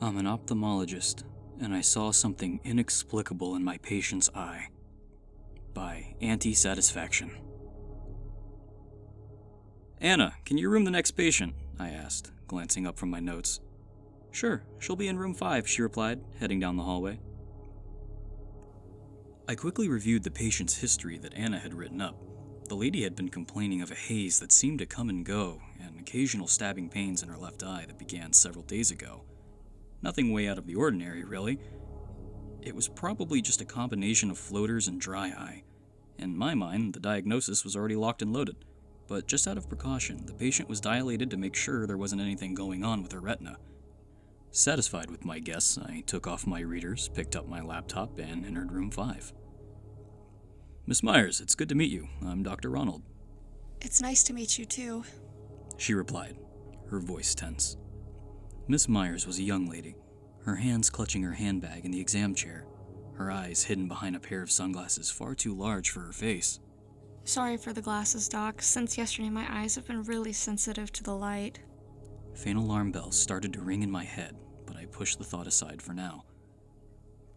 I'm an ophthalmologist, and I saw something inexplicable in my patient's eye. By Anti-Satisfaction. Anna, can you room the next patient? I asked, glancing up from my notes. Sure, she'll be in room 5, she replied, heading down the hallway. I quickly reviewed the patient's history that Anna had written up. The lady had been complaining of a haze that seemed to come and go, and occasional stabbing pains in her left eye that began several days ago. Nothing way out of the ordinary, really. It was probably just a combination of floaters and dry eye. In my mind, the diagnosis was already locked and loaded, but just out of precaution, the patient was dilated to make sure there wasn't anything going on with her retina. Satisfied with my guess, I took off my readers, picked up my laptop, and entered room 5. Miss Myers, it's good to meet you. I'm Dr. Ronald. It's nice to meet you, too, she replied, her voice tense. Miss Myers was a young lady, her hands clutching her handbag in the exam chair, her eyes hidden behind a pair of sunglasses far too large for her face. Sorry for the glasses, Doc. Since yesterday, my eyes have been really sensitive to the light. Faint alarm bells started to ring in my head, but I pushed the thought aside for now.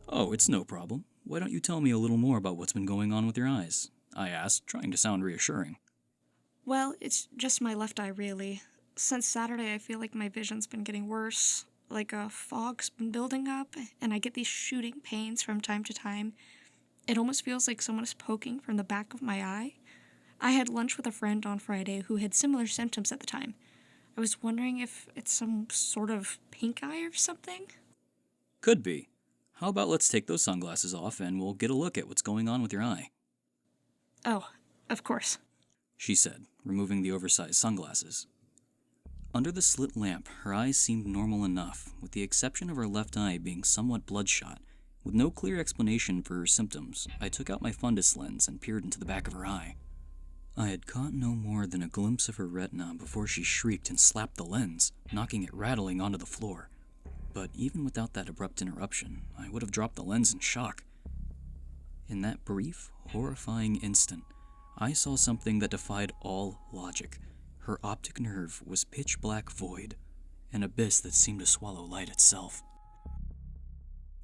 Oh, it's no problem. Why don't you tell me a little more about what's been going on with your eyes? I asked, trying to sound reassuring. Well, it's just my left eye, really. Since Saturday, I feel like my vision's been getting worse. Like a fog's been building up, and I get these shooting pains from time to time. It almost feels like someone is poking from the back of my eye. I had lunch with a friend on Friday who had similar symptoms at the time. I was wondering if it's some sort of pink eye or something? Could be. How about let's take those sunglasses off and we'll get a look at what's going on with your eye? Oh, of course, she said, removing the oversized sunglasses. Under the slit lamp, her eyes seemed normal enough, with the exception of her left eye being somewhat bloodshot. With no clear explanation for her symptoms, I took out my fundus lens and peered into the back of her eye. I had caught no more than a glimpse of her retina before she shrieked and slapped the lens, knocking it rattling onto the floor. But even without that abrupt interruption, I would have dropped the lens in shock. In that brief, horrifying instant, I saw something that defied all logic. Her optic nerve was pitch black void, an abyss that seemed to swallow light itself.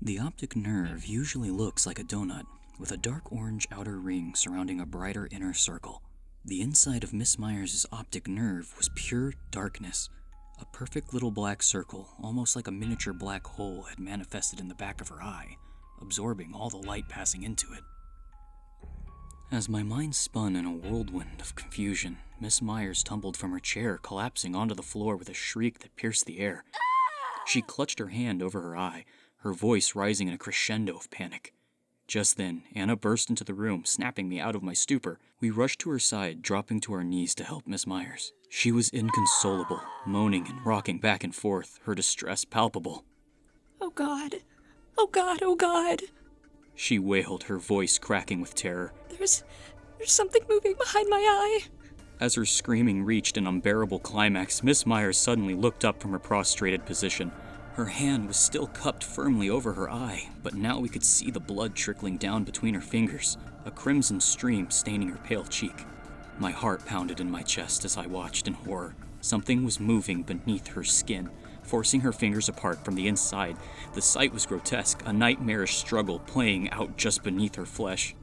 The optic nerve usually looks like a donut, with a dark orange outer ring surrounding a brighter inner circle. The inside of Miss Myers' optic nerve was pure darkness. A perfect little black circle, almost like a miniature black hole, had manifested in the back of her eye, absorbing all the light passing into it. As my mind spun in a whirlwind of confusion, Miss Myers tumbled from her chair, collapsing onto the floor with a shriek that pierced the air. She clutched her hand over her eye, her voice rising in a crescendo of panic. Just then, Anna burst into the room, snapping me out of my stupor. We rushed to her side, dropping to our knees to help Miss Myers. She was inconsolable, moaning and rocking back and forth, her distress palpable. Oh God. Oh God, oh God. She wailed, her voice cracking with terror. There's something moving behind my eye. As her screaming reached an unbearable climax, Miss Myers suddenly looked up from her prostrated position. Her hand was still cupped firmly over her eye, but now we could see the blood trickling down between her fingers, a crimson stream staining her pale cheek. My heart pounded in my chest as I watched in horror. Something was moving beneath her skin, forcing her fingers apart from the inside. The sight was grotesque, a nightmarish struggle playing out just beneath her flesh.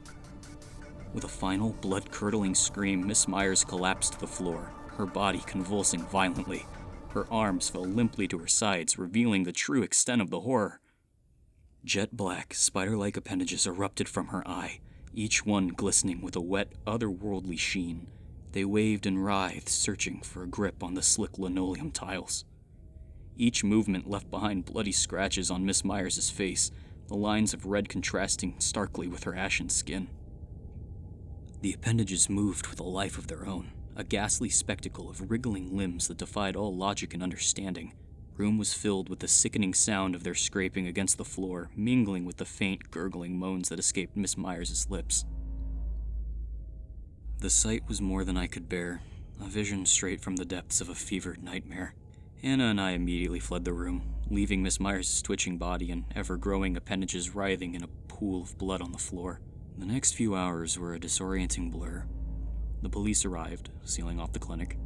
With a final, blood-curdling scream, Miss Myers collapsed to the floor, her body convulsing violently. Her arms fell limply to her sides, revealing the true extent of the horror. Jet black, spider-like appendages erupted from her eye, each one glistening with a wet, otherworldly sheen. They waved and writhed, searching for a grip on the slick linoleum tiles. Each movement left behind bloody scratches on Miss Myers' face, the lines of red contrasting starkly with her ashen skin. The appendages moved with a life of their own, a ghastly spectacle of wriggling limbs that defied all logic and understanding. Room was filled with the sickening sound of their scraping against the floor, mingling with the faint, gurgling moans that escaped Miss Myers' lips. The sight was more than I could bear, a vision straight from the depths of a fevered nightmare. Anna and I immediately fled the room, leaving Miss Myers' twitching body and ever-growing appendages writhing in a pool of blood on the floor. The next few hours were a disorienting blur. The police arrived, sealing off the clinic.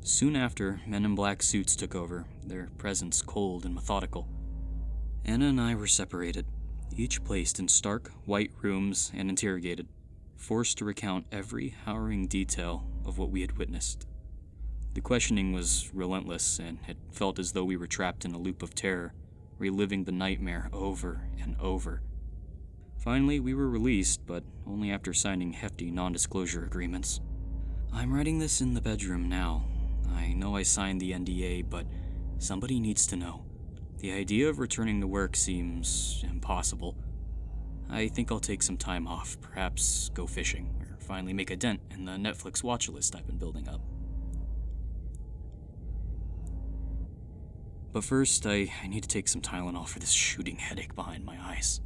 Soon after, men in black suits took over, their presence cold and methodical. Anna and I were separated, each placed in stark, white rooms and interrogated, forced to recount every harrowing detail of what we had witnessed. The questioning was relentless, and it felt as though we were trapped in a loop of terror, reliving the nightmare over and over. Finally, we were released, but only after signing hefty non-disclosure agreements. I'm writing this in the bedroom now. I know I signed the NDA, but somebody needs to know. The idea of returning to work seems impossible. I think I'll take some time off, perhaps go fishing, or finally make a dent in the Netflix watch list I've been building up. But first, I need to take some Tylenol for this shooting headache behind my eyes.